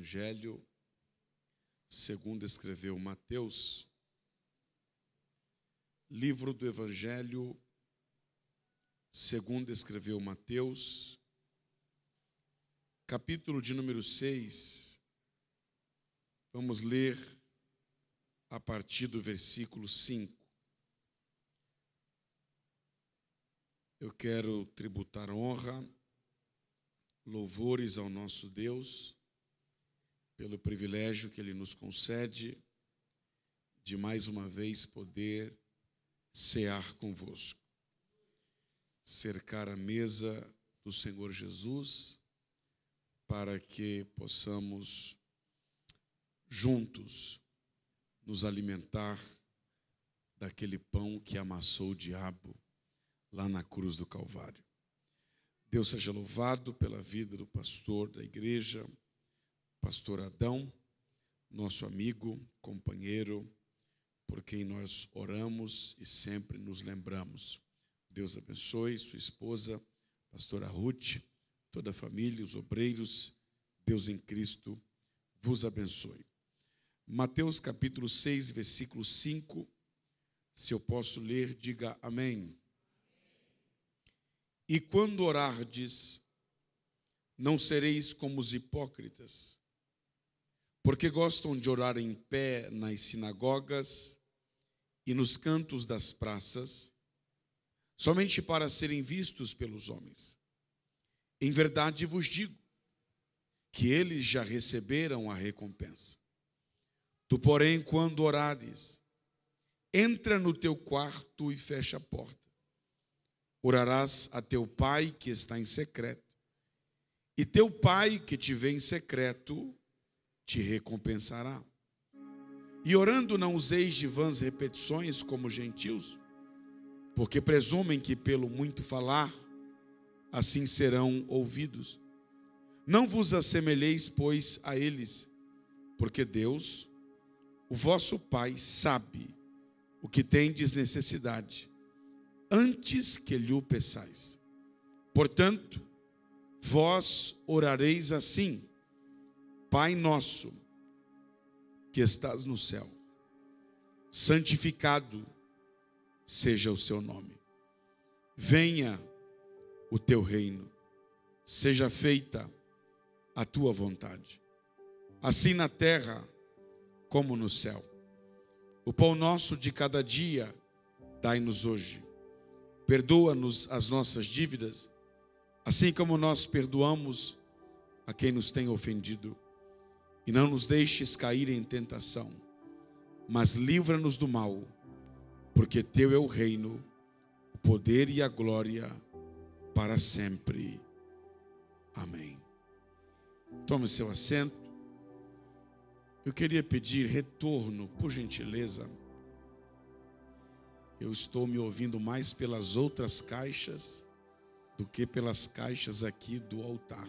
Evangelho segundo escreveu Mateus. Livro do Evangelho segundo escreveu Mateus, capítulo de número 6. Vamos ler a partir do versículo 5. Eu quero tributar honra, louvores ao nosso Deus, pelo privilégio que Ele nos concede de mais uma vez poder cear convosco, cercar a mesa do Senhor Jesus, para que possamos juntos nos alimentar daquele pão que amassou o diabo lá na cruz do Calvário. Deus seja louvado pela vida do pastor da igreja, pastor Adão, nosso amigo, companheiro, por quem nós oramos e sempre nos lembramos. Deus abençoe sua esposa, pastora Ruth, toda a família, os obreiros. Deus em Cristo vos abençoe. Mateus capítulo 6, versículo 5. Se eu posso ler, diga amém. E quando orardes, não sereis como os hipócritas, porque gostam de orar em pé nas sinagogas e nos cantos das praças, somente para serem vistos pelos homens. Em verdade vos digo que eles já receberam a recompensa. Tu, porém, quando orares, entra no teu quarto e fecha a porta. Orarás a teu pai que está em secreto, e teu pai que te vê em secreto te recompensará. E orando não useis de vãs repetições como gentios, porque presumem que pelo muito falar, assim serão ouvidos. Não vos assemelheis, pois, a eles, porque Deus, o vosso Pai, sabe o que tendes necessidade, antes que lhe o peçais. Portanto, vós orareis assim: Pai nosso, que estás no céu, santificado seja o seu nome. Venha o teu reino, seja feita a tua vontade, assim na terra como no céu. O pão nosso de cada dia dai-nos hoje. Perdoa-nos as nossas dívidas, assim como nós perdoamos a quem nos tem ofendido. E não nos deixes cair em tentação, mas livra-nos do mal, porque teu é o reino, o poder e a glória para sempre. Amém. Tome seu assento. Eu queria pedir retorno, por gentileza. Eu estou me ouvindo mais pelas outras caixas do que pelas caixas aqui do altar.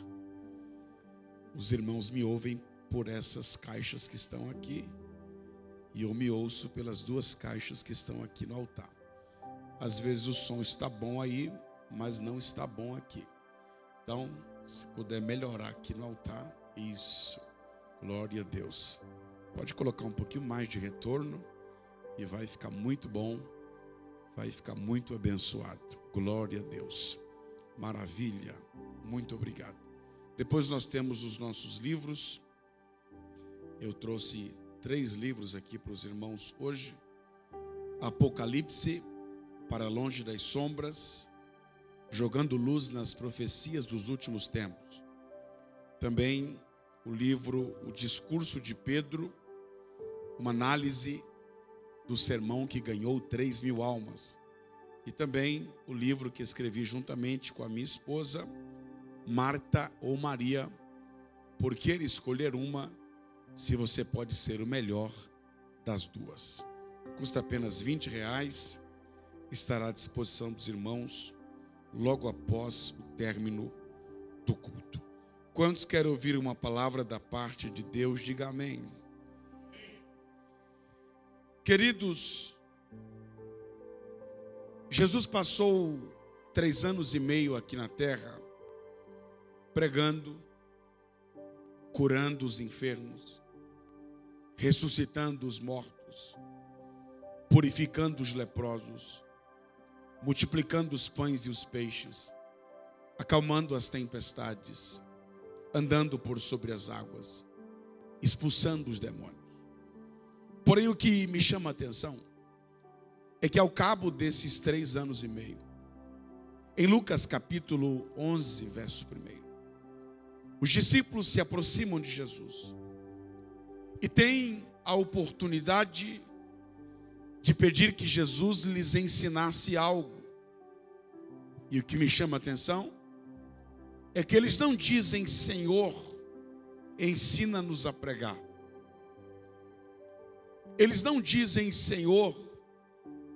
Os irmãos me ouvem por essas caixas que estão aqui, e eu me ouço pelas duas caixas que estão aqui no altar. Às vezes o som está bom aí, mas não está bom aqui. Então, se puder melhorar aqui no altar, isso, glória a Deus. Pode colocar um pouquinho mais de retorno e vai ficar muito bom, vai ficar muito abençoado. Glória a Deus. Maravilha, muito obrigado. Depois nós temos os nossos livros. Eu trouxe 3 livros aqui para os irmãos hoje. Apocalipse, para longe das sombras, jogando luz nas profecias dos últimos tempos. Também o livro O Discurso de Pedro, uma análise do sermão que ganhou 3.000 almas. E também o livro que escrevi juntamente com a minha esposa, Marta ou Maria, Por que escolher uma, se você pode ser o melhor das duas. Custa apenas R$20, estará à disposição dos irmãos logo após o término do culto. Quantos querem ouvir uma palavra da parte de Deus? Diga amém. Queridos, Jesus passou 3 anos e meio aqui na terra, pregando, curando os enfermos, ressuscitando os mortos, purificando os leprosos, multiplicando os pães e os peixes, acalmando as tempestades, andando por sobre as águas, expulsando os demônios. Porém, o que me chama a atenção é que ao cabo desses 3 anos e meio, em Lucas capítulo 11, verso 1, os discípulos se aproximam de Jesus e têm a oportunidade de pedir que Jesus lhes ensinasse algo. E o que me chama a atenção é que eles não dizem: Senhor, ensina-nos a pregar. Eles não dizem: Senhor,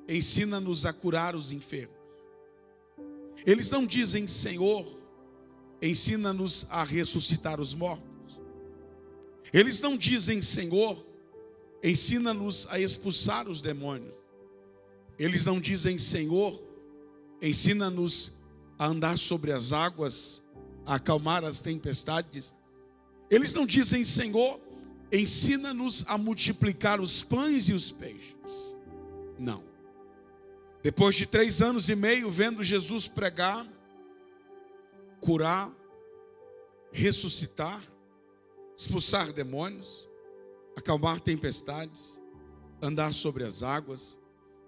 ensina-nos a curar os enfermos. Eles não dizem: Senhor, ensina-nos a ressuscitar os mortos. Eles não dizem: Senhor, ensina-nos a expulsar os demônios. Eles não dizem: Senhor, ensina-nos a andar sobre as águas, a acalmar as tempestades. Eles não dizem: Senhor, ensina-nos a multiplicar os pães e os peixes. Não. Depois de 3 anos e meio vendo Jesus pregar, curar, ressuscitar, expulsar demônios, acalmar tempestades, andar sobre as águas,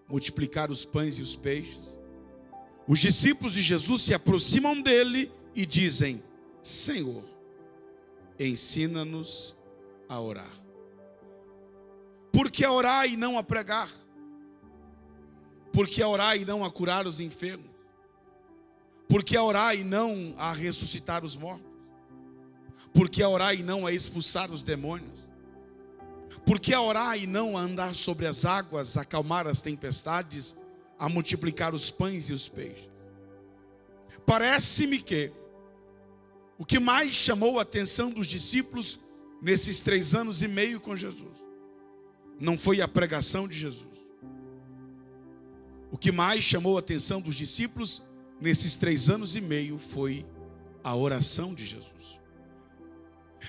multiplicar os pães e os peixes, os discípulos de Jesus se aproximam dele e dizem: Senhor, ensina-nos a orar. Por que a orar e não a pregar? Por que a orar e não a curar os enfermos? Por que a orar e não a ressuscitar os mortos? Por que a orar e não a expulsar os demônios? Por que a orar e não a andar sobre as águas, a acalmar as tempestades, a multiplicar os pães e os peixes? Parece-me que o que mais chamou a atenção dos discípulos nesses 3 anos e meio com Jesus não foi a pregação de Jesus. O que mais chamou a atenção dos discípulos nesses 3 anos e meio foi a oração de Jesus.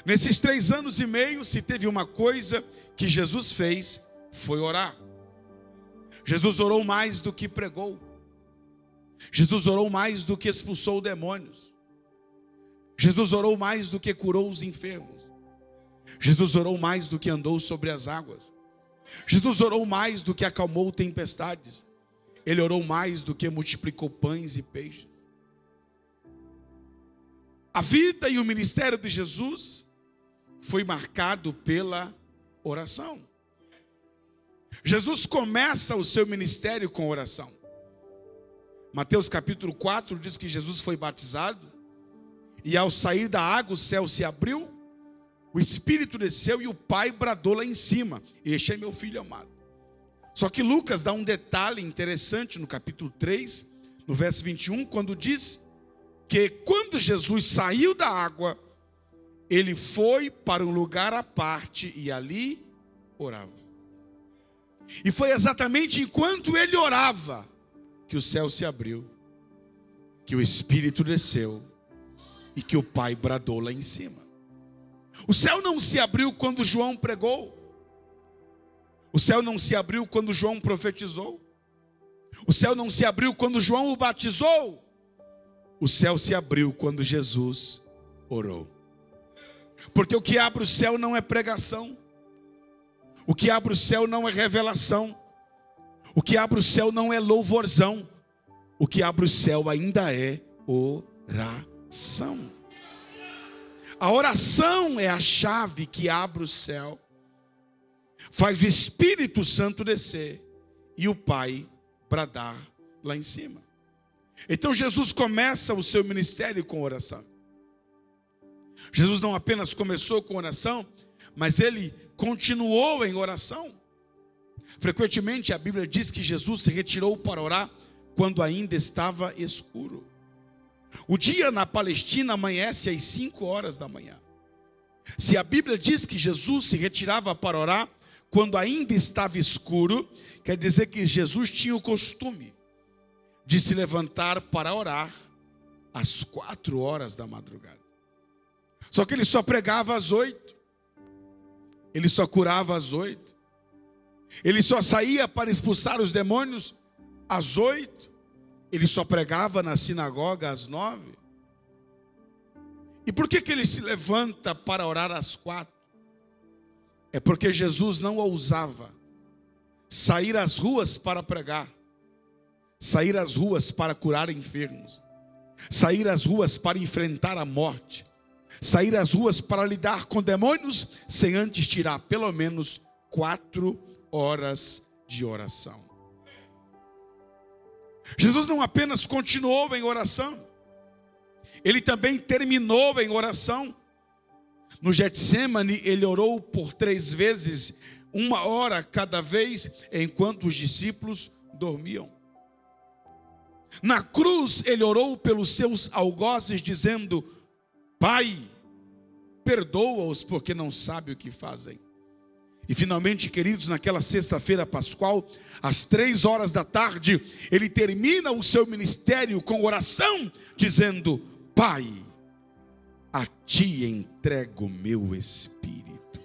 Nesses 3 anos e meio, se teve uma coisa que Jesus fez, foi orar. Jesus orou mais do que pregou. Jesus orou mais do que expulsou demônios. Jesus orou mais do que curou os enfermos. Jesus orou mais do que andou sobre as águas. Jesus orou mais do que acalmou tempestades. Ele orou mais do que multiplicou pães e peixes. A vida e o ministério de Jesus foi marcado pela oração. Jesus começa o seu ministério com oração. Mateus capítulo 4 diz que Jesus foi batizado e ao sair da água o céu se abriu, o Espírito desceu e o Pai bradou lá em cima: Este é meu filho amado. Só que Lucas dá um detalhe interessante no capítulo 3, no verso 21, quando diz que quando Jesus saiu da água, ele foi para um lugar à parte e ali orava. E foi exatamente enquanto ele orava que o céu se abriu, que o Espírito desceu e que o Pai bradou lá em cima. O céu não se abriu quando João pregou. O céu não se abriu quando João profetizou. O céu não se abriu quando João o batizou. O céu se abriu quando Jesus orou. Porque o que abre o céu não é pregação. O que abre o céu não é revelação. O que abre o céu não é louvorzão. O que abre o céu ainda é oração. A oração é a chave que abre o céu, faz o Espírito Santo descer e o Pai bradar lá em cima. Então Jesus começa o seu ministério com oração. Jesus não apenas começou com oração, mas ele continuou em oração. Frequentemente a Bíblia diz que Jesus se retirou para orar quando ainda estava escuro. O dia na Palestina amanhece às 5 horas da manhã. Se a Bíblia diz que Jesus se retirava para orar quando ainda estava escuro, quer dizer que Jesus tinha o costume de se levantar para orar às 4 horas da madrugada. Só que ele só pregava às 8. Ele só curava às 8. Ele só saía para expulsar os demônios às 8. Ele só pregava na sinagoga às 9. E por que ele se levanta para orar às 4? É porque Jesus não ousava sair às ruas para pregar, sair às ruas para curar enfermos, sair às ruas para enfrentar a morte, sair às ruas para lidar com demônios, sem antes tirar pelo menos 4 horas de oração. Jesus não apenas continuou em oração, ele também terminou em oração. No Getsêmani, ele orou por 3 vezes, 1 hora cada vez, enquanto os discípulos dormiam. Na cruz, ele orou pelos seus algozes, dizendo: Pai, perdoa-os, porque não sabem o que fazem. E finalmente, queridos, naquela sexta-feira pascual, às 3 horas da tarde, ele termina o seu ministério com oração, dizendo: Pai, a ti entrego o meu espírito.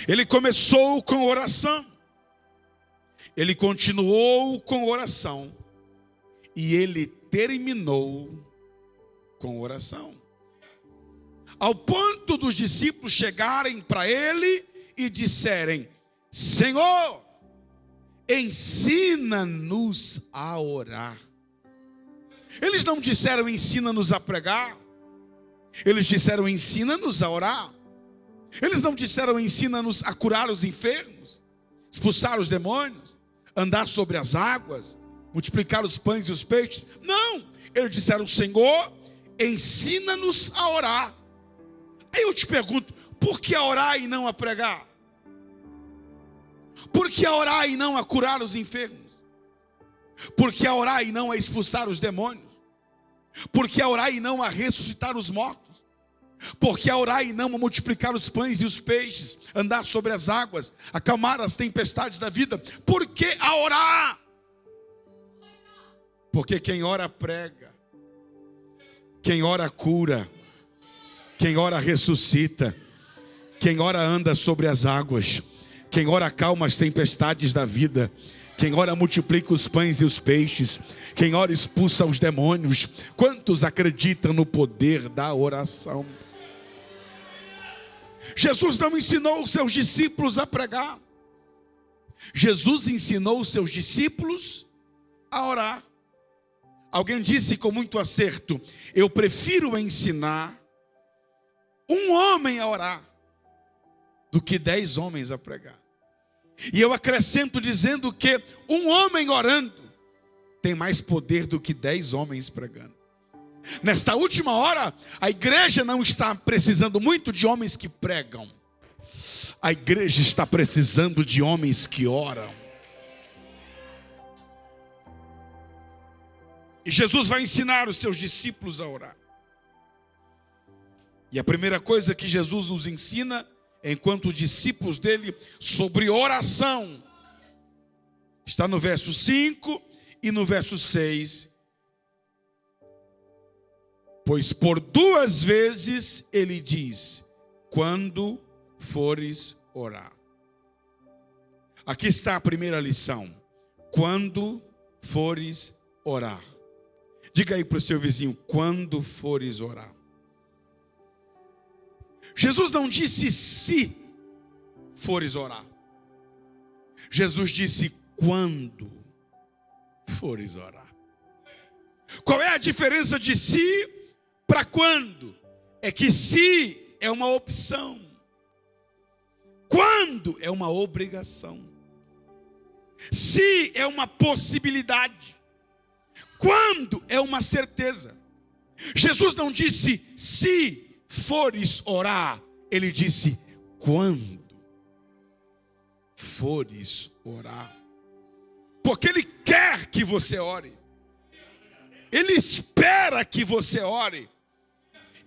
Ele começou com oração, ele continuou com oração, e ele terminou com oração. Ao ponto dos discípulos chegarem para ele e disserem: Senhor, ensina-nos a orar. Eles não disseram: ensina-nos a pregar. Eles disseram: ensina-nos a orar. Eles não disseram: ensina-nos a curar os enfermos, expulsar os demônios, andar sobre as águas, multiplicar os pães e os peixes. Não, eles disseram: Senhor, ensina-nos a orar. Aí eu te pergunto, por que a orar e não a pregar? Por que a orar e não a curar os enfermos? Por que a orar e não a expulsar os demônios? Por que a orar e não a ressuscitar os mortos? Por que a orar e não a multiplicar os pães e os peixes, andar sobre as águas, acalmar as tempestades da vida? Por que a orar? Porque quem ora prega, quem ora cura, quem ora ressuscita, quem ora anda sobre as águas, quem ora acalma as tempestades da vida, quem ora multiplica os pães e os peixes, quem ora expulsa os demônios. Quantos acreditam no poder da oração? Jesus não ensinou os seus discípulos a pregar. Jesus ensinou os seus discípulos a orar. Alguém disse com muito acerto: eu prefiro ensinar um homem a orar do que 10 homens a pregar. E eu acrescento dizendo que um homem orando tem mais poder do que 10 homens pregando. Nesta última hora, a igreja não está precisando muito de homens que pregam. A igreja está precisando de homens que oram. E Jesus vai ensinar os seus discípulos a orar. E a primeira coisa que Jesus nos ensina, enquanto discípulos dele, sobre oração, está no verso 5 e no verso 6. Pois por 2 vezes ele diz: quando fores orar. Aqui está a primeira lição: quando fores orar. Diga aí para o seu vizinho: quando fores orar. Jesus não disse se fores orar. Jesus disse quando fores orar. Qual é a diferença de se para quando? É que se é uma opção, quando é uma obrigação. Se é uma possibilidade, quando é uma certeza. Jesus não disse se fores orar, ele disse quando fores orar. Porque ele quer que você ore. Ele espera que você ore.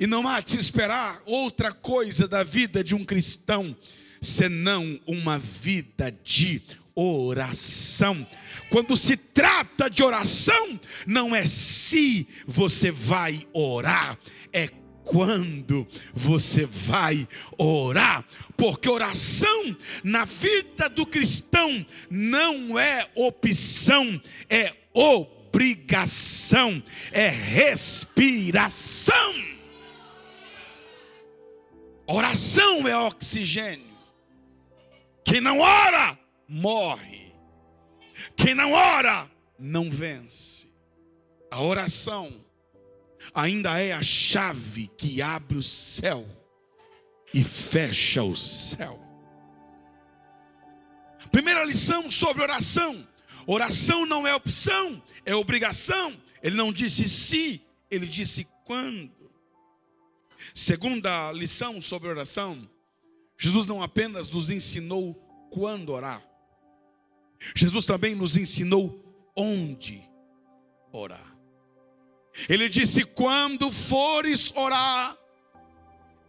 E não há de se esperar outra coisa da vida de um cristão, senão uma vida de oração. Quando se trata de oração, não é se você vai orar, é quando você vai orar, porque oração na vida do cristão não é opção, é obrigação, é respiração. Oração é oxigênio. Quem não ora, morre. Quem não ora, não vence. A oração ainda é a chave que abre o céu e fecha o céu. Primeira lição sobre oração. Oração não é opção, é obrigação. Ele não disse se, ele disse quando. Segunda lição sobre oração. Jesus não apenas nos ensinou quando orar. Jesus também nos ensinou onde orar. Ele disse: quando fores orar,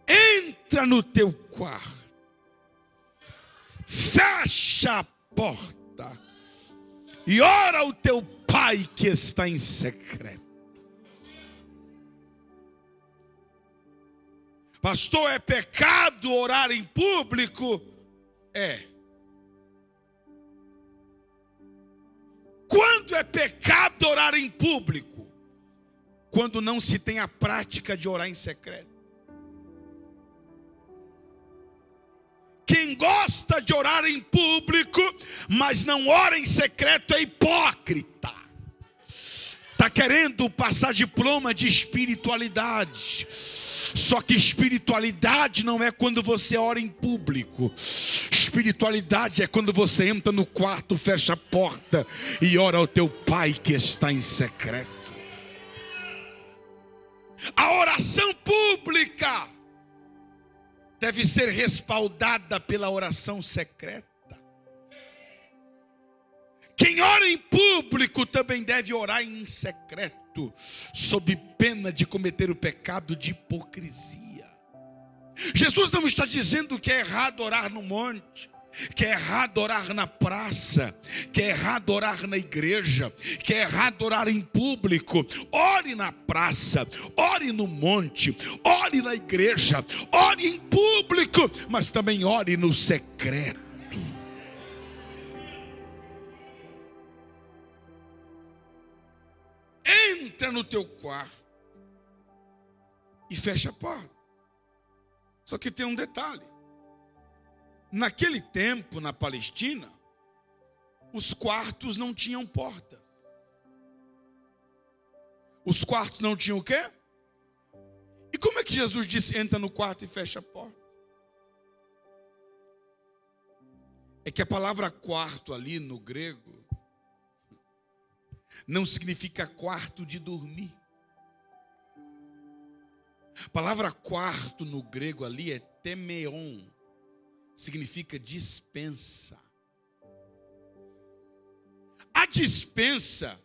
entra no teu quarto, fecha a porta e ora ao teu Pai que está em secreto. Pastor, é pecado orar em público? É. Quando é pecado orar em público? Quando não se tem a prática de orar em secreto. Quem gosta de orar em público, mas não ora em secreto, é hipócrita. Está querendo passar diploma de espiritualidade. Só que espiritualidade não é quando você ora em público. Espiritualidade é quando você entra no quarto, fecha a porta e ora ao teu Pai que está em secreto. A oração pública deve ser respaldada pela oração secreta. Quem ora em público também deve orar em secreto, sob pena de cometer o pecado de hipocrisia. Jesus não está dizendo que é errado orar no monte, que é errado orar na praça, que é errado orar na igreja, que é errado orar em público. Ore na praça, ore no monte, ore na igreja, ore em público, mas também ore no secreto. Entra no teu quarto e fecha a porta. Só que tem um detalhe. Naquele tempo, na Palestina, os quartos não tinham portas. Os quartos não tinham o quê? E como é que Jesus disse, entra no quarto e fecha a porta? É que a palavra quarto ali no grego não significa quarto de dormir. A palavra quarto no grego ali é temeon. Significa dispensa. A dispensa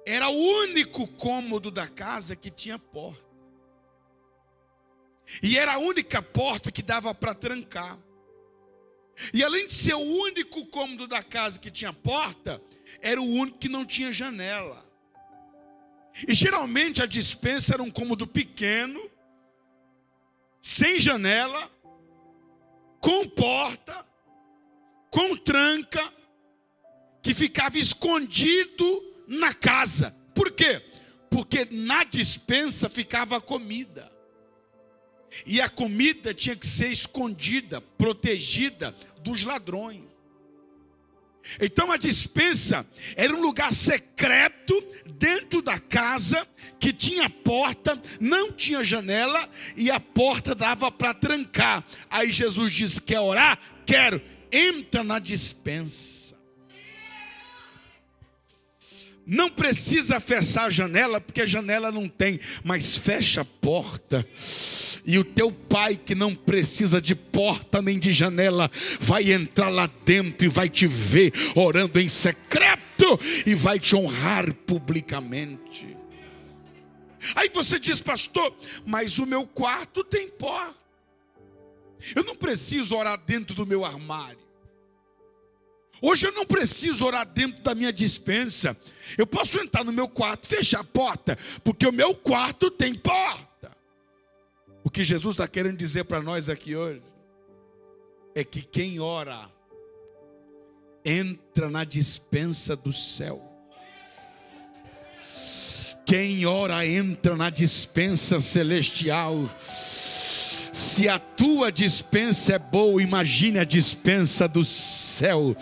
era o único cômodo da casa que tinha porta. E era a única porta que dava para trancar. E além de ser o único cômodo da casa que tinha porta, era o único que não tinha janela. E geralmente a dispensa era um cômodo pequeno, sem janela, com porta, com tranca, que ficava escondido na casa. Por quê? Porque na dispensa ficava a comida. E a comida tinha que ser escondida, protegida dos ladrões. Então a dispensa era um lugar secreto dentro da casa, que tinha porta, não tinha janela e a porta dava para trancar. Aí Jesus disse: quer orar? Quero. Entra na dispensa. Não precisa fechar a janela, porque a janela não tem, mas fecha a porta. E o teu Pai, que não precisa de porta nem de janela, vai entrar lá dentro e vai te ver orando em secreto e vai te honrar publicamente. Aí você diz: pastor, mas o meu quarto tem porta. Eu não preciso orar dentro do meu armário. Hoje eu não preciso orar dentro da minha dispensa. Eu posso entrar no meu quarto, fechar a porta, porque o meu quarto tem porta. que Jesus está querendo dizer para nós aqui hoje é que quem ora entra na despensa do céu. Quem ora entra na despensa celestial. Se a tua despensa é boa, imagine a despensa do céu.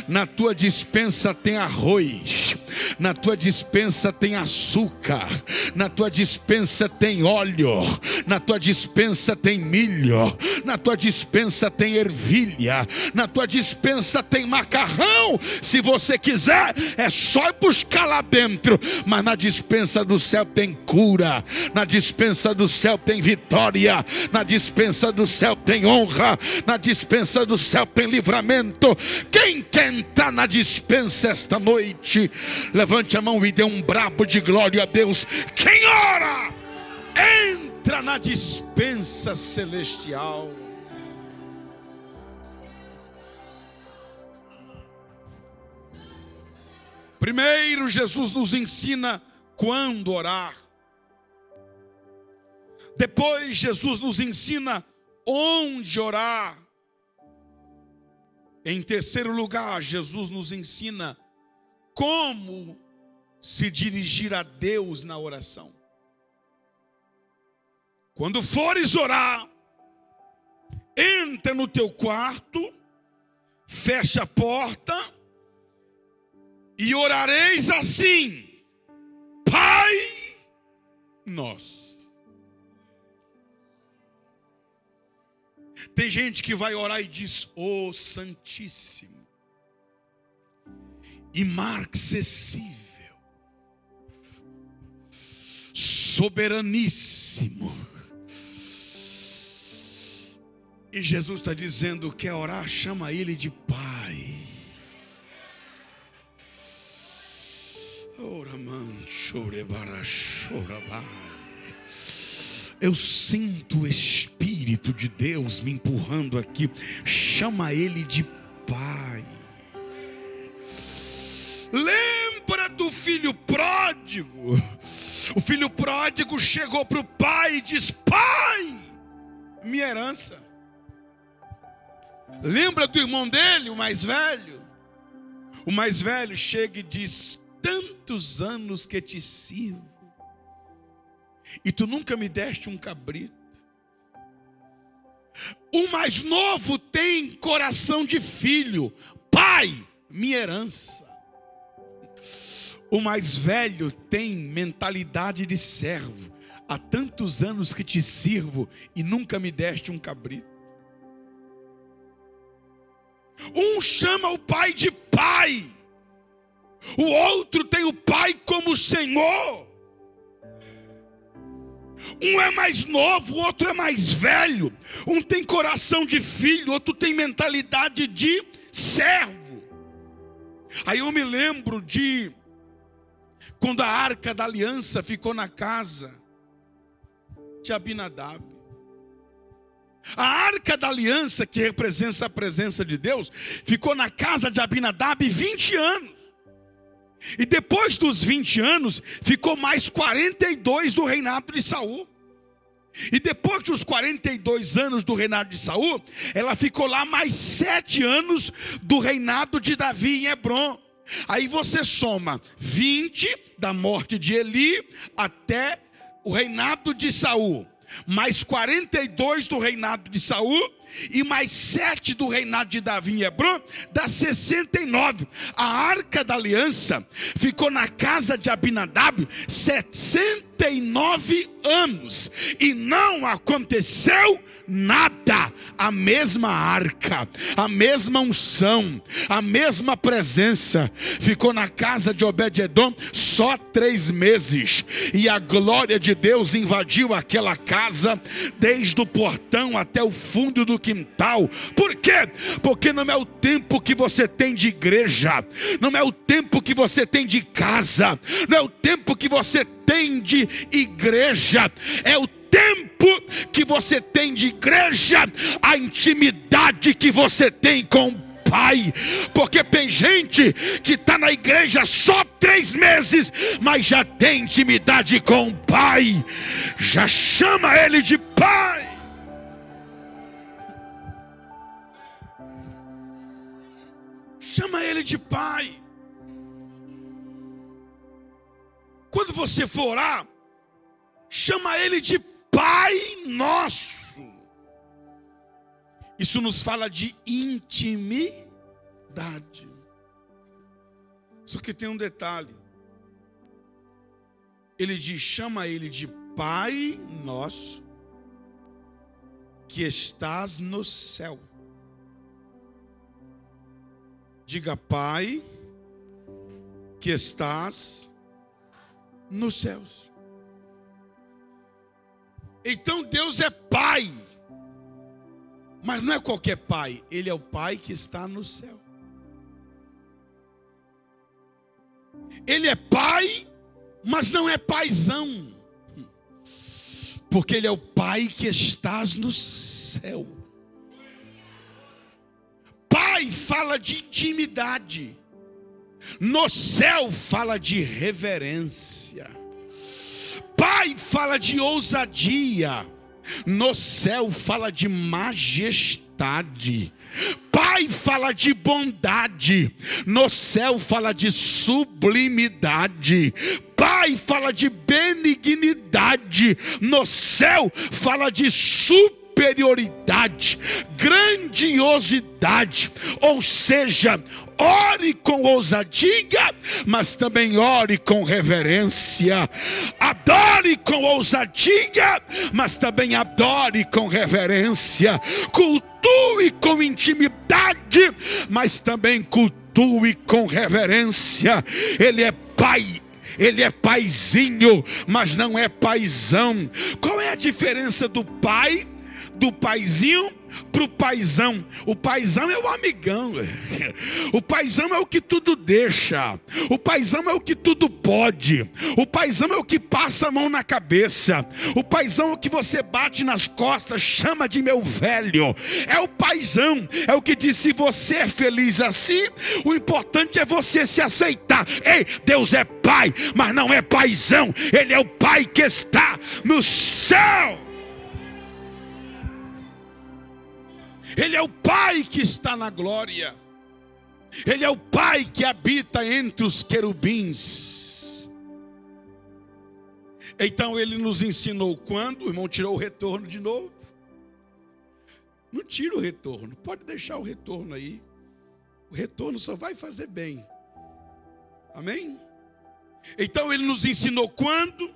Na tua despensa tem arroz, na tua despensa tem açúcar, na tua despensa tem óleo, na tua despensa tem milho, na tua despensa tem ervilha, na tua despensa tem macarrão. Se você quiser, é só ir buscar lá dentro. Mas na despensa do céu tem cura, na despensa do céu tem vitória, na dispensa do céu tem honra, na dispensa do céu tem livramento. Quem quer entrar na dispensa esta noite, levante a mão e dê um brabo de glória a Deus. Quem ora, entra na dispensa celestial. Primeiro, Jesus nos ensina quando orar. Depois, Jesus nos ensina onde orar. Em terceiro lugar, Jesus nos ensina como se dirigir a Deus na oração. Quando fores orar, entra no teu quarto, fecha a porta e orareis assim: Pai Nosso. Tem gente que vai orar e diz: Ó Santíssimo, imarcessível, soberaníssimo. E Jesus está dizendo: quer orar? Chama Ele de Pai. Eu sinto o Espírito de Deus me empurrando aqui. Chama Ele de Pai. Lembra do filho pródigo. O filho pródigo chegou para o pai e diz: Pai, minha herança. Lembra do irmão dele, o mais velho? O mais velho chega e diz: tantos anos que te sirvo e tu nunca me deste um cabrito. O mais novo tem coração de filho: Pai, minha herança. O mais velho tem mentalidade de servo: há tantos anos que te sirvo e nunca me deste um cabrito. Um chama o pai de pai, o outro tem o pai como Senhor. Um é mais novo, o outro é mais velho. Um tem coração de filho, outro tem mentalidade de servo. Aí eu me lembro de quando a arca da aliança ficou na casa de Abinadab. A arca da aliança, que representa a presença de Deus, ficou na casa de Abinadab 20 anos. E depois dos 20 anos, ficou mais 42 do reinado de Saul. E depois dos 42 anos do reinado de Saul, ela ficou lá mais 7 anos do reinado de Davi em Hebrom. Aí você soma 20 da morte de Eli até o reinado de Saul, mais 42 do reinado de Saul e mais 7 do reinado de Davi em Hebrom, dá 69. A arca da aliança ficou na casa de Abinadab 79 anos e não aconteceu nada. A mesma arca, a mesma unção, a mesma presença ficou na casa de Obed-edom só 3 meses, e a glória de Deus invadiu aquela casa desde o portão até o fundo do quintal. Por quê? Porque não é o tempo que você tem de igreja, não é o tempo que você tem de casa, não é o tempo que você tem de igreja, é o tempo que você tem de igreja, a intimidade que você tem com o pai, porque tem gente que está na igreja só 3 meses, mas já tem intimidade com o pai, já chama ele de pai. Chama ele de pai. Quando você for orar, chama ele de Pai Nosso. Isso nos fala de intimidade. Só que tem um detalhe. Ele diz, chama ele de Pai Nosso, que estás no céu. Diga, Pai, que estás nos céus. Então Deus é Pai, mas não é qualquer Pai, Ele é o Pai que está no céu. Ele é Pai, mas não é paizão, porque Ele é o Pai que estás no céu. Pai fala de intimidade, no céu fala de reverência. Pai fala de ousadia, no céu fala de majestade. Pai fala de bondade, no céu fala de sublimidade. Pai fala de benignidade, no céu fala de superioridade, grandiosidade. Ou seja, ore com ousadia, mas também ore com reverência. Adore com ousadia, mas também adore com reverência. Cultue com intimidade, mas também cultue com reverência. Ele é Pai. Ele é paizinho, mas não é paizão. Qual é a diferença do pai, do paizinho para o paizão? O paizão é o amigão. O paizão é o que tudo deixa. O paizão é o que tudo pode. O paizão é o que passa a mão na cabeça. O paizão é o que você bate nas costas, chama de meu velho. É o paizão, é o que diz, se você é feliz assim, o importante é você se aceitar. Ei, Deus é pai, mas não é paizão. Ele é o pai que está no céu. Ele é o Pai que está na glória. Ele é o Pai que habita entre os querubins. Então ele nos ensinou quando? O irmão tirou o retorno de novo. Não tira o retorno, pode deixar o retorno aí. O retorno só vai fazer bem. Amém? Então ele nos ensinou quando?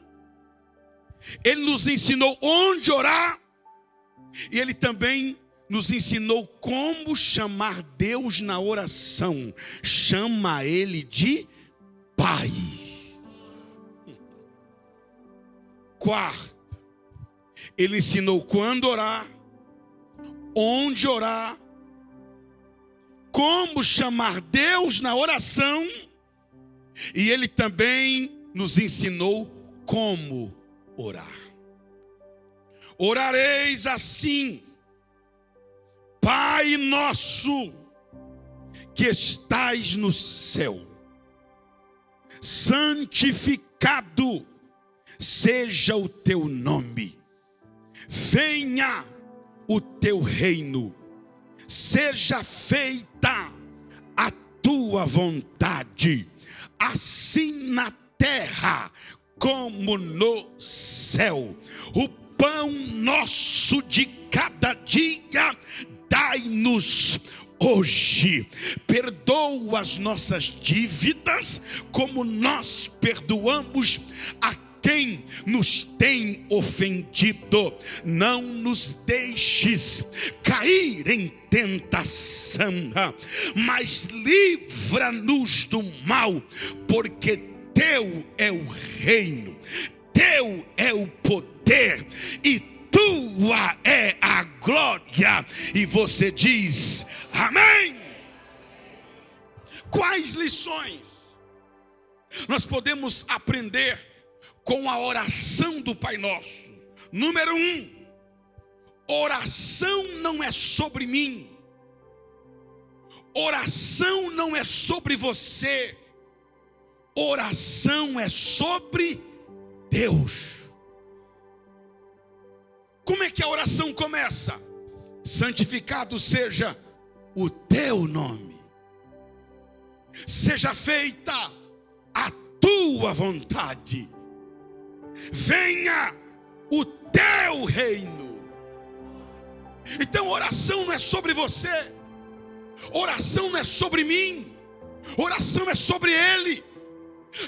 Ele nos ensinou onde orar. E ele também nos ensinou como chamar Deus na oração. Chama Ele de Pai. Quarto, Ele ensinou quando orar, onde orar, como chamar Deus na oração. E Ele também nos ensinou como orar. Orareis assim: Pai nosso, que estais no céu, santificado seja o teu nome. Venha o teu reino. Seja feita a tua vontade, assim na terra como no céu. O pão nosso de cada dia dai-nos hoje. Perdoa as nossas dívidas, como nós perdoamos a quem nos tem ofendido. Não nos deixes cair em tentação, mas livra-nos do mal, porque teu é o reino, teu é o poder e tua é a glória. E você diz amém. Quais lições nós podemos aprender com a oração do Pai Nosso? Número 1, oração não é sobre mim. Oração não é sobre você, oração é sobre Deus. Como é que a oração começa? Santificado seja o teu nome, seja feita a tua vontade, venha o teu reino. Então oração não é sobre você, oração não é sobre mim, oração é sobre Ele.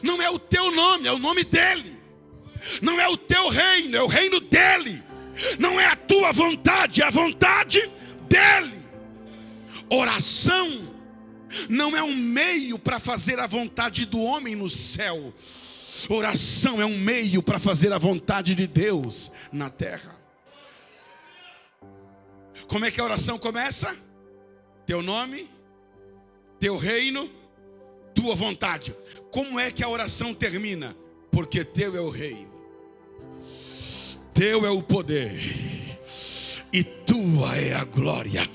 Não é o teu nome, é o nome dEle. Não é o teu reino, é o reino dEle. Não é a tua vontade, é a vontade dEle. Oração não é um meio para fazer a vontade do homem no céu. Oração é um meio para fazer a vontade de Deus na terra. Como é que a oração começa? Teu nome, teu reino, tua vontade. Como é que a oração termina? Porque teu é o reino, teu é o poder e tua é a glória.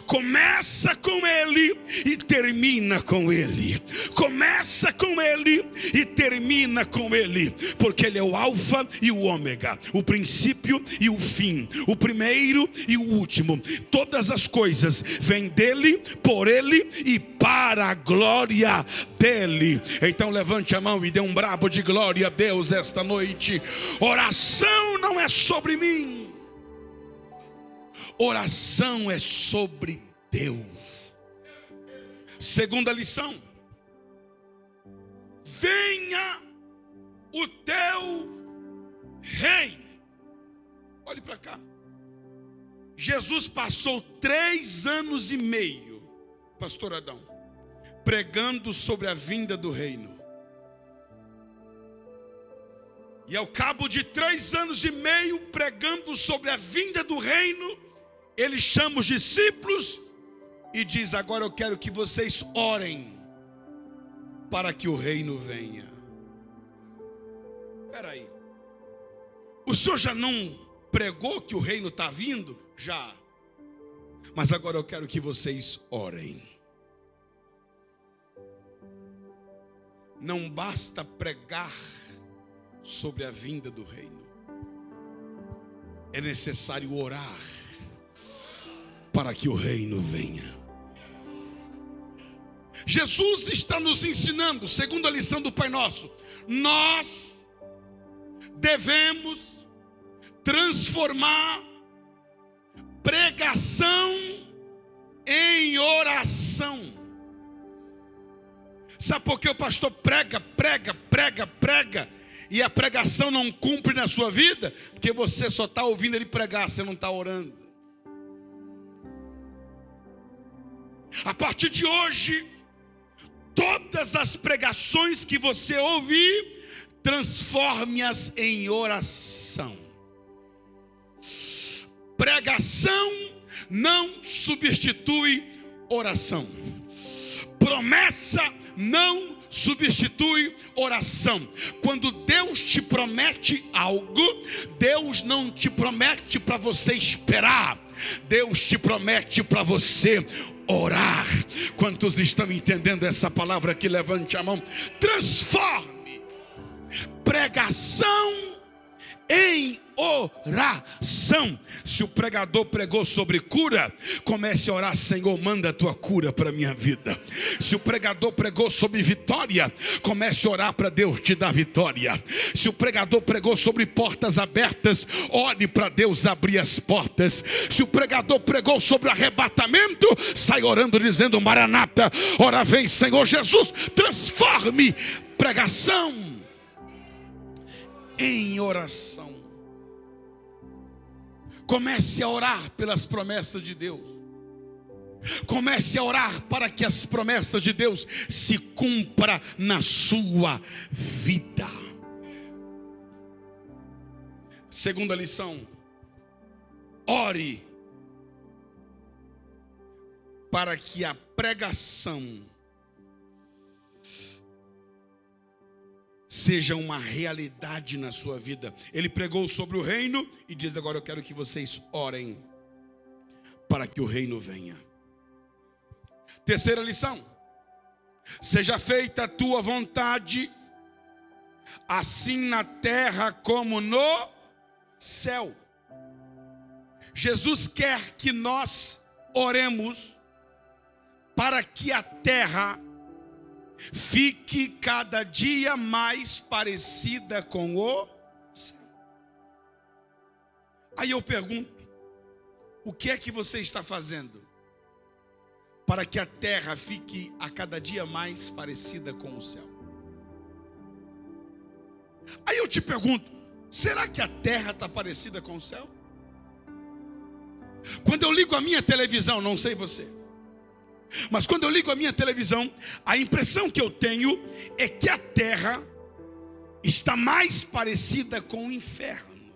Começa com Ele e termina com Ele. Começa com Ele e termina com Ele. Porque Ele é o alfa e o ômega, o princípio e o fim, o primeiro e o último. Todas as coisas vêm dEle, por Ele e para a glória dEle. Então levante a mão e dê um brabo de glória a Deus esta noite. Oração não é sobre mim, oração é sobre Deus. Segunda lição: venha o teu reino. Olhe para cá. Jesus passou 3 anos e meio, pastor Adão, pregando sobre a vinda do reino. E ao cabo de 3 anos e meio pregando sobre a vinda do reino, Ele chama os discípulos e diz: agora eu quero que vocês orem para que o reino venha. Espera aí, o senhor já não pregou que o reino está vindo? Já. Mas agora eu quero que vocês orem. Não basta pregar sobre a vinda do reino, é necessário orar para que o reino venha. Jesus está nos ensinando, segundo a lição do Pai Nosso, nós devemos transformar pregação em oração. Sabe por que o pastor prega e a pregação não cumpre na sua vida? Porque você só está ouvindo ele pregar, você não está orando. A partir de hoje, todas as pregações que você ouvir, transforme-as em oração. Pregação não substitui oração. Promessa não substitui oração. Quando Deus te promete algo, Deus não te promete para você esperar, Deus te promete para você orar. Quantos estão entendendo essa palavra aqui? Levante a mão. Transforme pregação em oração. Se o pregador pregou sobre cura, comece a orar: Senhor, manda a tua cura para a minha vida. Se o pregador pregou sobre vitória, comece a orar para Deus te dar vitória. Se o pregador pregou sobre portas abertas, ore para Deus abrir as portas. Se o pregador pregou sobre arrebatamento, sai orando dizendo: Maranata, ora vem Senhor Jesus. Transforme pregação em oração. Comece a orar pelas promessas de Deus. Comece a orar para que as promessas de Deus se cumpram na sua vida. Segunda lição: ore para que a pregação seja uma realidade na sua vida. Ele pregou sobre o reino e diz: agora eu quero que vocês orem para que o reino venha. Terceira lição: seja feita a tua vontade, assim na terra como no céu. Jesus quer que nós oremos para que a terra fique cada dia mais parecida com o céu. Aí eu pergunto: o que é que você está fazendo para que a terra fique a cada dia mais parecida com o céu? Aí eu te pergunto: será que a terra está parecida com o céu? Quando eu ligo a minha televisão, não sei você, mas quando eu ligo a minha televisão, a impressão que eu tenho é que a terra está mais parecida com o inferno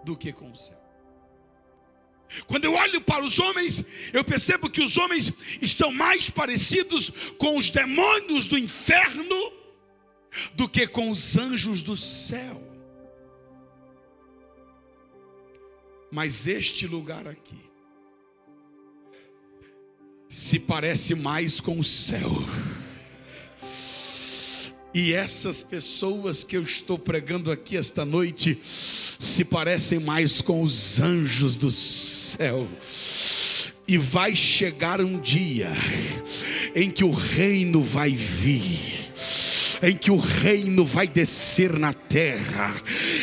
do que com o céu. Quando eu olho para os homens, eu percebo que os homens estão mais parecidos com os demônios do inferno do que com os anjos do céu. Mas este lugar aqui se parece mais com o céu. E essas pessoas que eu estou pregando aqui esta noite se parecem mais com os anjos do céu. E vai chegar um dia em que o reino vai vir, em que o reino vai descer na terra,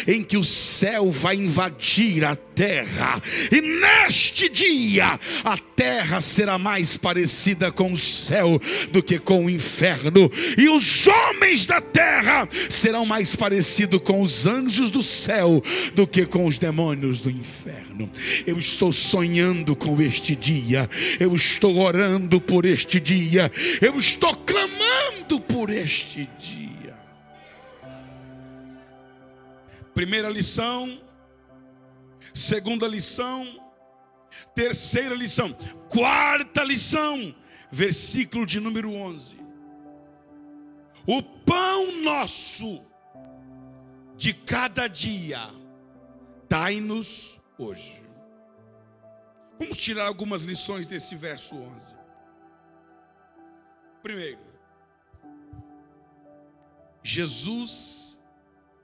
em que o céu vai invadir a terra, e neste dia a terra será mais parecida com o céu do que com o inferno, e os homens da terra serão mais parecidos com os anjos do céu do que com os demônios do inferno. Eu estou sonhando com este dia, eu estou orando por este dia, eu estou clamando por este dia. Primeira lição, segunda lição, terceira lição, quarta lição, versículo de número 11. O pão nosso de cada dia dai-nos hoje. Vamos tirar algumas lições desse verso 11. Primeiro, Jesus,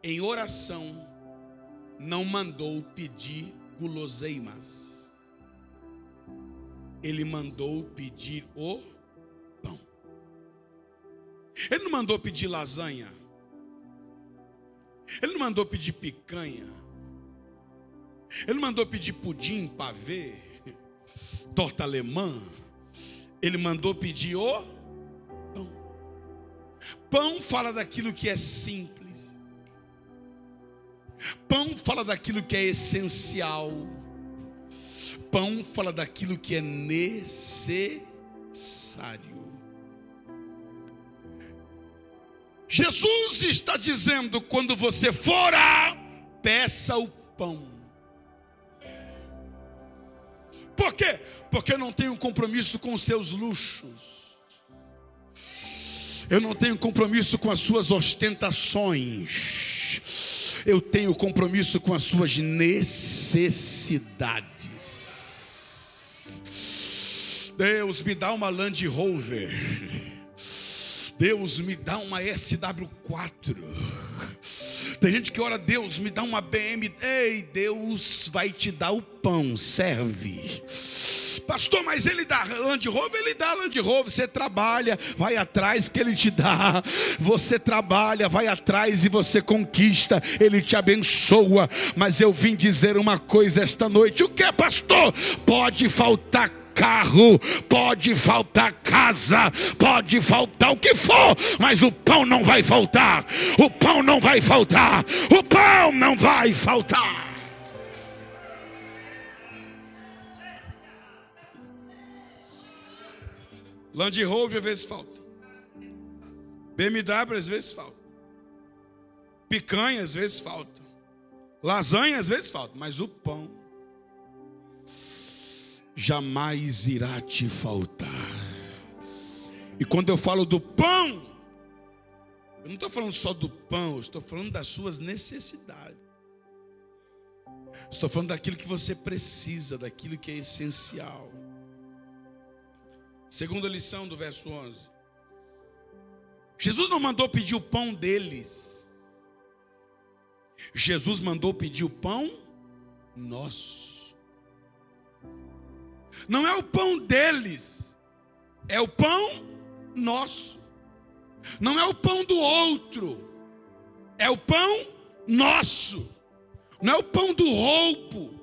em oração, não mandou pedir guloseimas. Ele mandou pedir o pão. Ele não mandou pedir lasanha. Ele não mandou pedir picanha. Ele não mandou pedir pudim, pavê, torta alemã. Ele mandou pedir o pão. Pão fala daquilo que é simples. Pão fala daquilo que é essencial. Pão fala daquilo que é necessário. Jesus está dizendo: quando você for orar, peça o pão. Por quê? Porque eu não tenho compromisso com os seus luxos. Eu não tenho compromisso com as suas ostentações. Eu tenho compromisso com as suas necessidades. Deus, me dá uma Land Rover. Deus, me dá uma SW4. Tem gente que ora: Deus, me dá uma BM. Ei, Deus vai te dar o pão, serve. Pastor, mas ele dá Land Rover? Ele dá Land Rover. Você trabalha, vai atrás que ele te dá. Você trabalha, vai atrás e você conquista. Ele te abençoa. Mas eu vim dizer uma coisa esta noite. O que, pastor? Pode faltar carro, pode faltar casa, pode faltar o que for, mas o pão não vai faltar. O pão não vai faltar. O pão não vai faltar. Land Rover às vezes falta, BMW às vezes falta, picanha às vezes falta, lasanha às vezes falta, mas o pão jamais irá te faltar. E quando eu falo do pão, eu não estou falando só do pão, eu estou falando das suas necessidades. Estou falando daquilo que você precisa, daquilo que é essencial. Segunda lição do verso 11. Jesus não mandou pedir o pão deles. Jesus mandou pedir o pão nosso. Não é o pão deles, é o pão nosso. Não é o pão do outro, é o pão nosso. Não é o pão do roubo,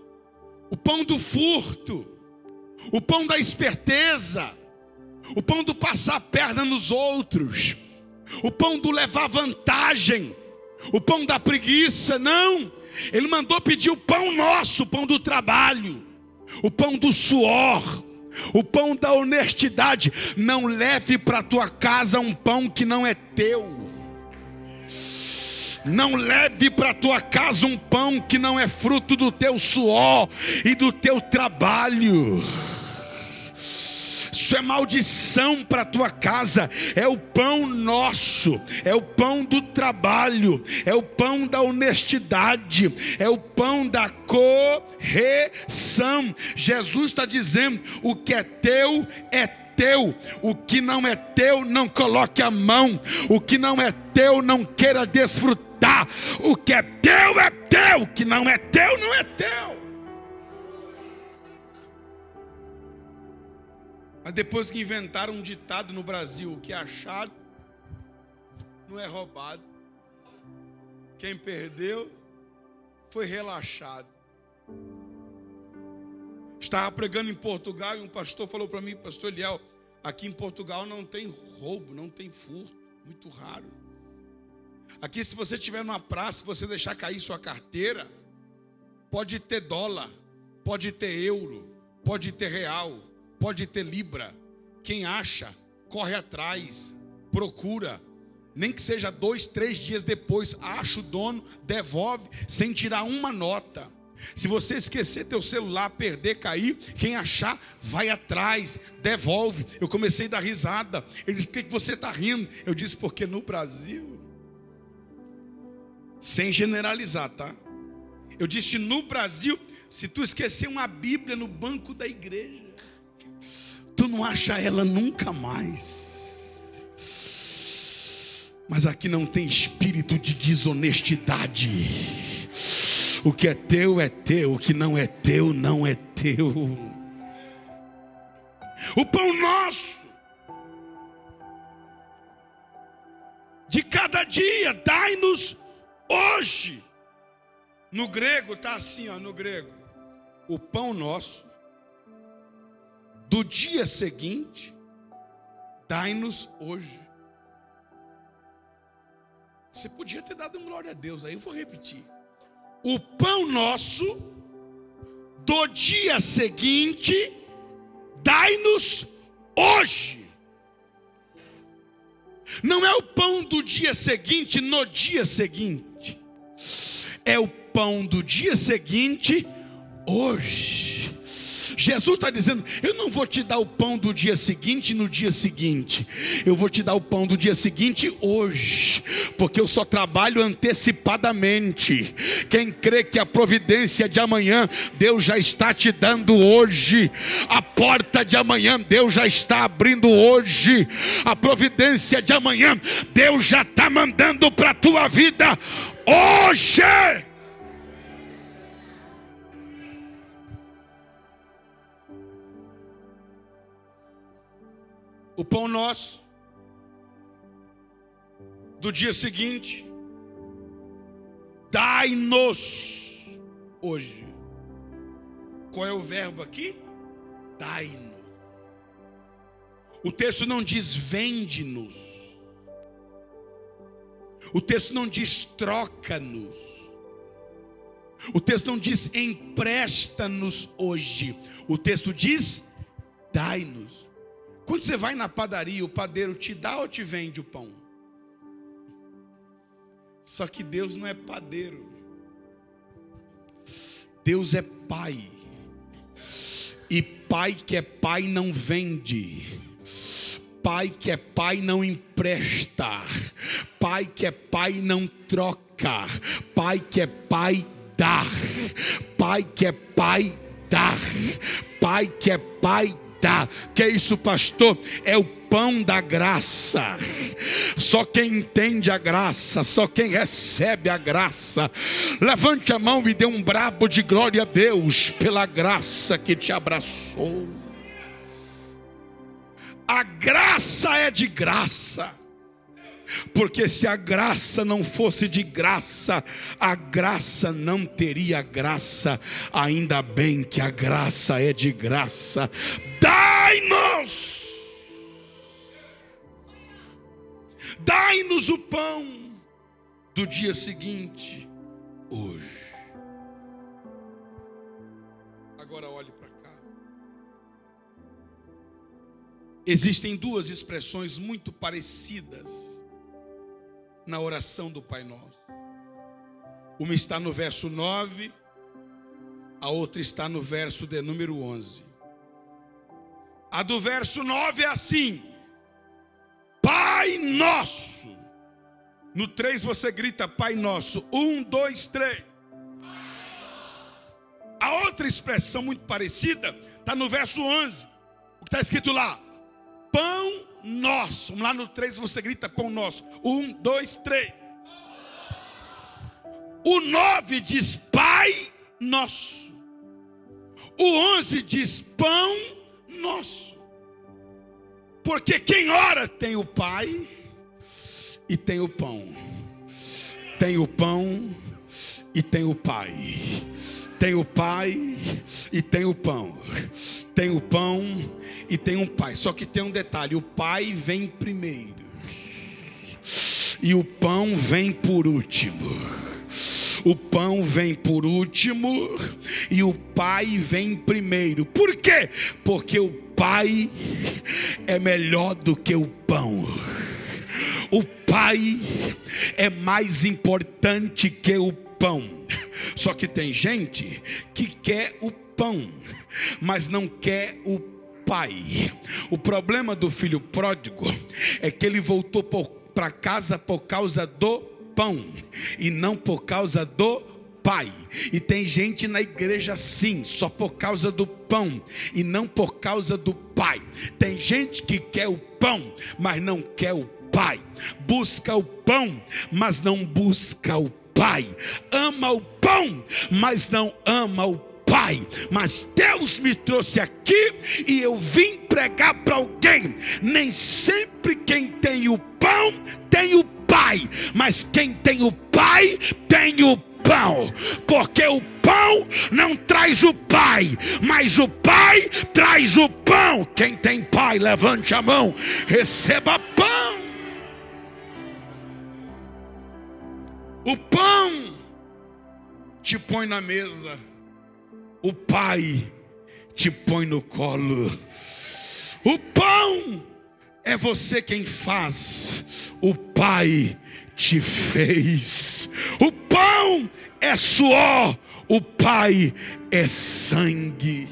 o pão do furto, o pão da esperteza, o pão do passar a perna nos outros, o pão do levar vantagem, o pão da preguiça. Não, ele mandou pedir o pão nosso, o pão do trabalho, o pão do suor, o pão da honestidade. Não leve para a tua casa um pão que não é teu. Não leve para a tua casa um pão que não é fruto do teu suor e do teu trabalho. Isso é maldição para a tua casa. É o pão nosso, é o pão do trabalho, é o pão da honestidade, é o pão da correção. Jesus está dizendo: o que é teu é teu, o que não é teu não coloque a mão, o que não é teu não queira desfrutar. O que é teu, o que não é teu não é teu. Mas depois que inventaram um ditado no Brasil: o que é achado não é roubado. Quem perdeu foi relaxado. Estava pregando em Portugal e um pastor falou para mim: pastor Eliel, aqui em Portugal não tem roubo, não tem furto, muito raro. Aqui, se você estiver numa praça, se você deixar cair sua carteira, pode ter dólar, pode ter euro, pode ter real, pode ter libra. Quem acha, corre atrás, procura. Nem que seja 2, 3 dias depois, acha o dono, devolve, sem tirar uma nota. Se você esquecer teu celular, perder, cair, quem achar, vai atrás, devolve. Eu comecei a dar risada. Ele disse: por que você está rindo? Eu disse: porque no Brasil, sem generalizar, tá? Eu disse: no Brasil, se tu esquecer uma Bíblia no banco da igreja, tu não acha ela nunca mais. Mas aqui não tem espírito de desonestidade. O que é teu, o que não é teu, não é teu. O pão nosso de cada dia, dai-nos hoje. No grego está assim, no grego: o pão nosso do dia seguinte, dai-nos hoje. Você podia ter dado glória a Deus, aí eu vou repetir: o pão nosso do dia seguinte, dai-nos hoje. Não é o pão do dia seguinte no dia seguinte, é o pão do dia seguinte hoje. Jesus está dizendo: eu não vou te dar o pão do dia seguinte no dia seguinte, eu vou te dar o pão do dia seguinte hoje, porque eu só trabalho antecipadamente. Quem crê que a providência de amanhã Deus já está te dando hoje, a porta de amanhã Deus já está abrindo hoje, a providência de amanhã Deus já está mandando para a tua vida hoje. O pão nosso do dia seguinte, dai-nos hoje. Qual é o verbo aqui? Dai-nos. O texto não diz vende-nos. O texto não diz troca-nos. O texto não diz empresta-nos hoje. O texto diz dai-nos. Quando você vai na padaria, o padeiro te dá ou te vende o pão? Só que Deus não é padeiro. Deus é pai. E pai que é pai não vende. Pai que é pai não empresta. Pai que é pai não troca. Pai que é pai dá. Pai que é pai dá. Pai que é pai dá. dá. Que é isso, pastor? É o pão da graça. Só quem entende a graça, só quem recebe a graça. Levante a mão e dê um brabo de glória a Deus pela graça que te abraçou. A graça é de graça. Porque se a graça não fosse de graça, a graça não teria graça. Ainda bem que a graça é de graça. Dai-nos o pão do dia seguinte, hoje. Agora olhe para cá. Existem duas expressões muito parecidas na oração do Pai Nosso. Uma está no verso 9, a outra está no verso de número 11. A do verso 9 é assim: Pai Nosso. No 3 você grita Pai Nosso. 1, 2, 3. A outra expressão muito parecida está no verso 11. O que está escrito lá? Pão nosso. Lá no 3 você grita pão nosso. 1, 2, 3. O 9 diz Pai Nosso. O 11 diz pão nosso. Porque quem ora tem o Pai e tem o pão. Tem o pão e tem o Pai. Tem o Pai e tem o pão. Tem o pão e tem um Pai. Só que tem um detalhe: o Pai vem primeiro e o pão vem por último. O pão vem por último e o Pai vem primeiro. Por quê? Porque o Pai é melhor do que o pão. O Pai é mais importante que o pão. Só que tem gente que quer o pão, mas não quer o Pai. O problema do filho pródigo é que ele voltou para casa por causa do pão e não por causa do Pai. E tem gente na igreja assim, só por causa do pão e não por causa do Pai. Tem gente que quer o pão, mas não quer o Pai. Busca o pão, mas não busca o Pai. Ama o pão, mas não ama o Pai. Mas Deus me trouxe aqui e eu vim pregar para alguém: nem sempre quem tem o pão tem o Pai, mas quem tem o Pai tem o pão. Porque o pão não traz o Pai, mas o Pai traz o pão. Quem tem Pai, levante a mão, receba pão. O pão te põe na mesa, o Pai te põe no colo. O pão é você quem faz, o Pai te fez. O pão é suor, o Pai é sangue.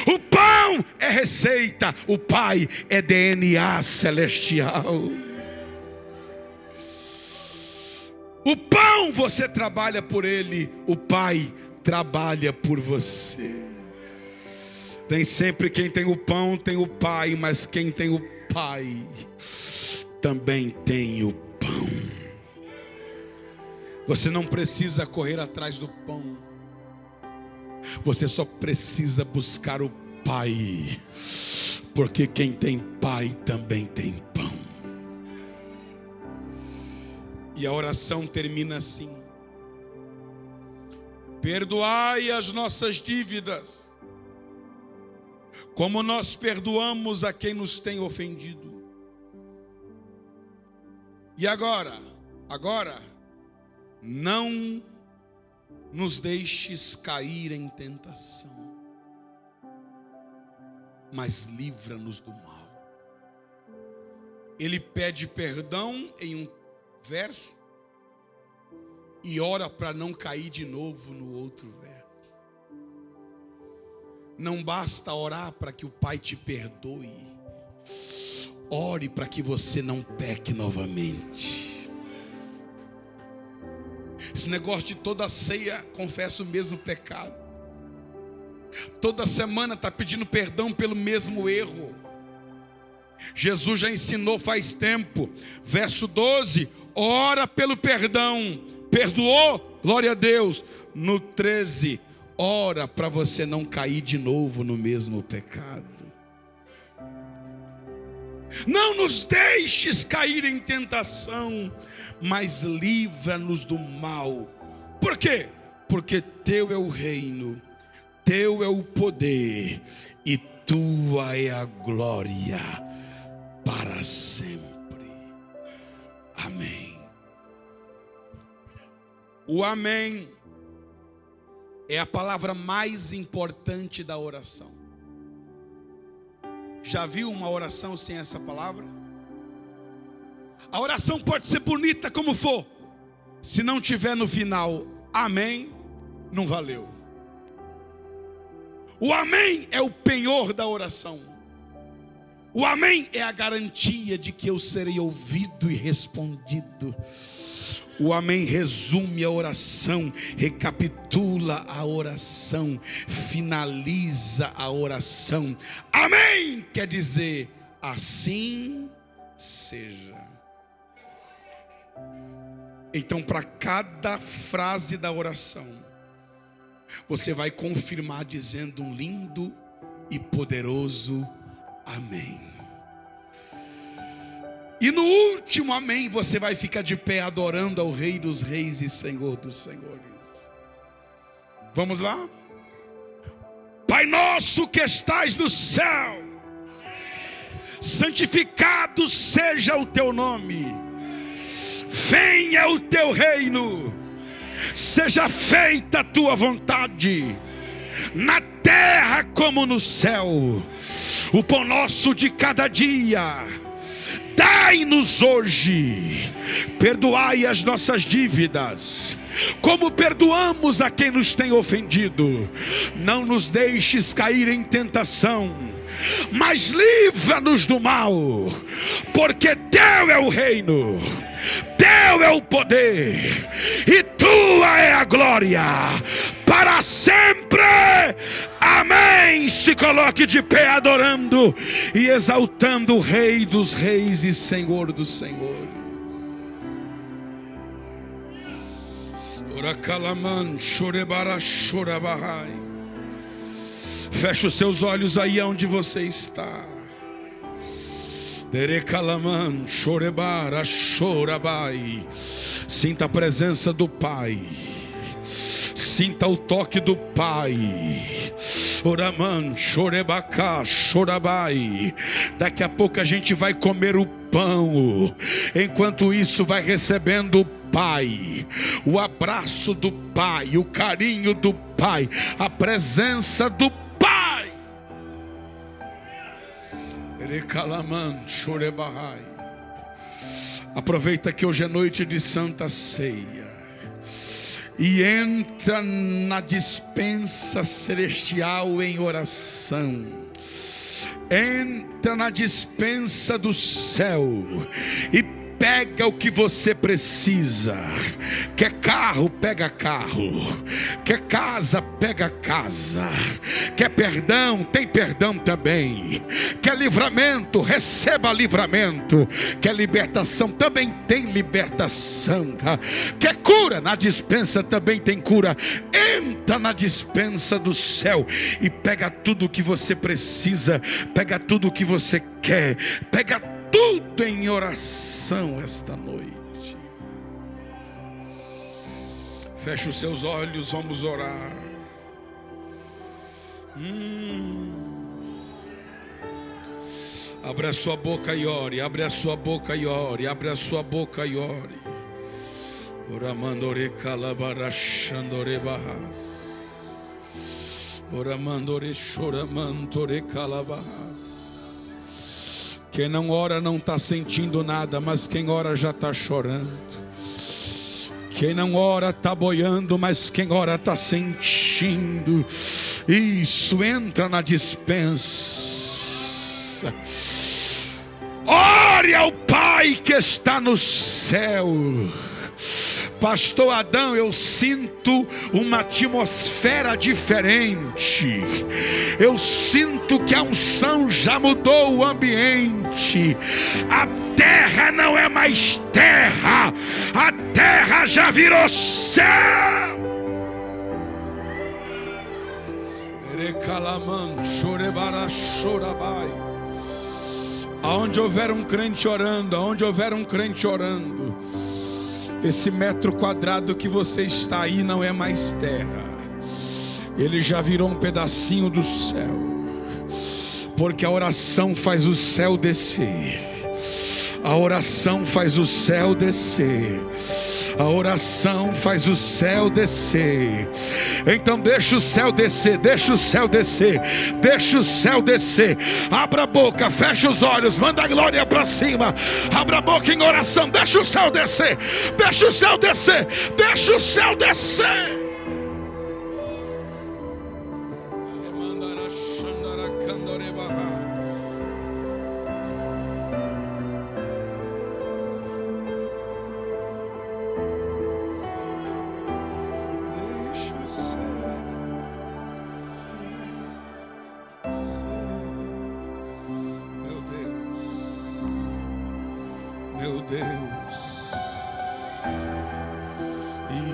O pão é receita, o Pai é DNA celestial. O pão você trabalha por ele, o Pai trabalha por você. Nem sempre quem tem o pão tem o Pai, mas quem tem o Pai também tem o pão. Você não precisa correr atrás do pão, você só precisa buscar o Pai, porque quem tem Pai também tem pão. E a oração termina assim: perdoai as nossas dívidas, como nós perdoamos a quem nos tem ofendido. E agora, não nos deixes cair em tentação, mas livra-nos do mal. Ele pede perdão em um verso e ora para não cair de novo no outro verso. Não basta orar para que o Pai te perdoe, ore para que você não peque novamente. Esse negócio de toda ceia confessa o mesmo pecado. Toda semana está pedindo perdão pelo mesmo erro. Jesus já ensinou faz tempo. Verso 12, ora pelo perdão. Perdoou? Glória a Deus. No 13, ora para você não cair de novo no mesmo pecado. Não nos deixes cair em tentação, mas livra-nos do mal. Por quê? Porque teu é o reino, teu é o poder e tua é a glória para sempre. Amém. O amém é a palavra mais importante da oração. Já viu uma oração sem essa palavra? A oração pode ser bonita como for, se não tiver no final amém, não valeu. O amém é o penhor da oração. O amém é a garantia de que eu serei ouvido e respondido. O amém resume a oração, recapitula a oração, finaliza a oração. Amém quer dizer assim seja. Então, para cada frase da oração, você vai confirmar dizendo um lindo e poderoso amém. E no último amém, você vai ficar de pé adorando ao Rei dos Reis e Senhor dos Senhores. Vamos lá? Pai nosso que estais no céu, santificado seja o teu nome. Venha o teu reino. Seja feita a tua vontade, na terra como no céu. O pão nosso de cada dia dai-nos hoje. Perdoai as nossas dívidas, como perdoamos a quem nos tem ofendido. Não nos deixes cair em tentação, mas livra-nos do mal. Porque teu é o reino, teu é o poder e tua é a glória para sempre. Amém. Se coloque de pé adorando e exaltando o Rei dos Reis e Senhor dos Senhores. Feche os seus olhos aí onde você está. Sinta a presença do Pai. Sinta o toque do Pai. Daqui a pouco a gente vai comer o pão. Enquanto isso, vai recebendo o Pai, o abraço do Pai, o carinho do Pai, a presença do Pai. Aproveita que hoje é noite de Santa Ceia e entra na dispensa celestial em oração. Entra na dispensa do céu e pega o que você precisa. Quer carro, pega carro. Quer casa, pega casa. Quer perdão, tem perdão também. Quer livramento, receba livramento. Quer libertação, também tem libertação. Quer cura, na dispensa também tem cura. Entra na dispensa do céu e pega tudo o que você precisa. Pega tudo o que você quer. Pega tudo em oração esta noite. Feche os seus olhos, vamos orar. Abre a sua boca e ore. Abre a sua boca e ore. Abre a sua boca e ore. Oramandore calabarachandore barras. Oramandore choramantore calabarras. Quem não ora não está sentindo nada, mas quem ora já está chorando. Quem não ora está boiando, mas quem ora está sentindo. Isso, entra na dispensa. Ore ao Pai que está no céu. Pastor Adão, eu sinto uma atmosfera diferente. Eu sinto que a unção já mudou o ambiente. A terra não é mais terra, a terra já virou céu. Aonde houver um crente orando, aonde houver um crente orando, esse metro quadrado que você está aí não é mais terra, ele já virou um pedacinho do céu, porque a oração faz o céu descer, a oração faz o céu descer, a oração faz o céu descer. Então deixa o céu descer, deixa o céu descer, deixa o céu descer. Abra a boca, fecha os olhos, manda a glória para cima. Abra a boca em oração, deixa o céu descer, deixa o céu descer, deixa o céu descer.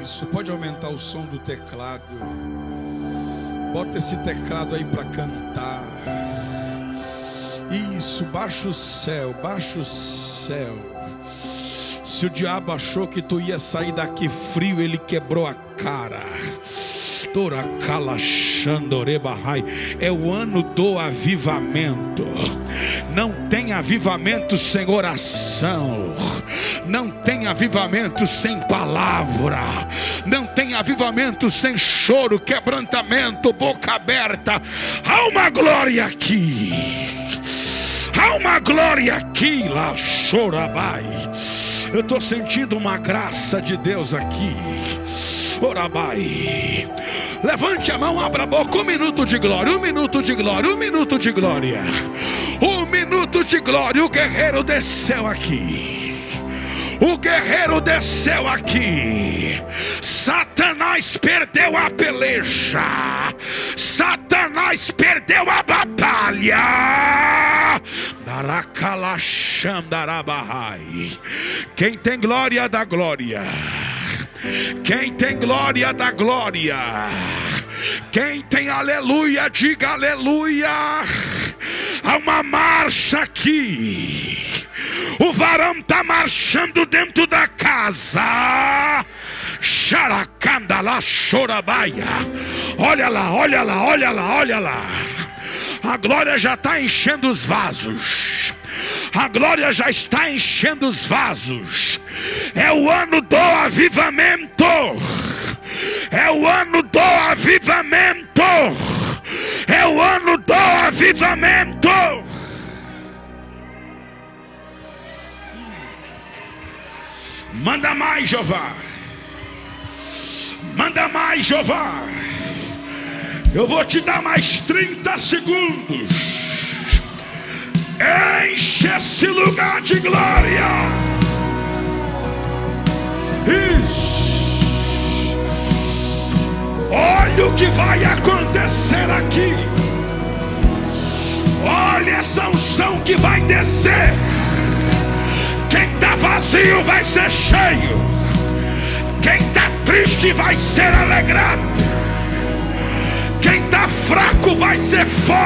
Isso, pode aumentar o som do teclado. Bota esse teclado aí para cantar. Isso, baixa o céu, baixa o céu. Se o diabo achou que tu ia sair daqui frio, ele quebrou a cara. É o ano do avivamento. Não tem avivamento sem oração, não tem avivamento sem palavra, não tem avivamento sem choro, quebrantamento, boca aberta. Há uma glória aqui, há uma glória aqui. Lá chorabai, eu estou sentindo uma graça de Deus aqui. Orabai. Levante a mão, abra a boca. 1 minuto de glória, 1 minuto de glória, 1 minuto de glória, 1 minuto de glória. O guerreiro desceu aqui, o guerreiro desceu aqui. Satanás perdeu a peleja, Satanás perdeu a batalha. Quem tem glória dá glória, quem tem glória dá glória, quem tem aleluia diga aleluia. Há uma marcha aqui, o varão está marchando dentro da casa. Xaracandala chorabaia. Olha lá, olha lá, olha lá, olha lá. A glória já está enchendo os vasos, a glória já está enchendo os vasos. É o ano do avivamento, é o ano do avivamento, é o ano do avivamento. Manda mais, Jeová, manda mais, Jeová. Eu vou te dar mais 30 segundos. Enche esse lugar de glória. Isso. Olha o que vai acontecer aqui. Olha essa unção que vai descer. Quem está vazio vai ser cheio, quem está triste vai ser alegrado, quem está fraco vai ser forte.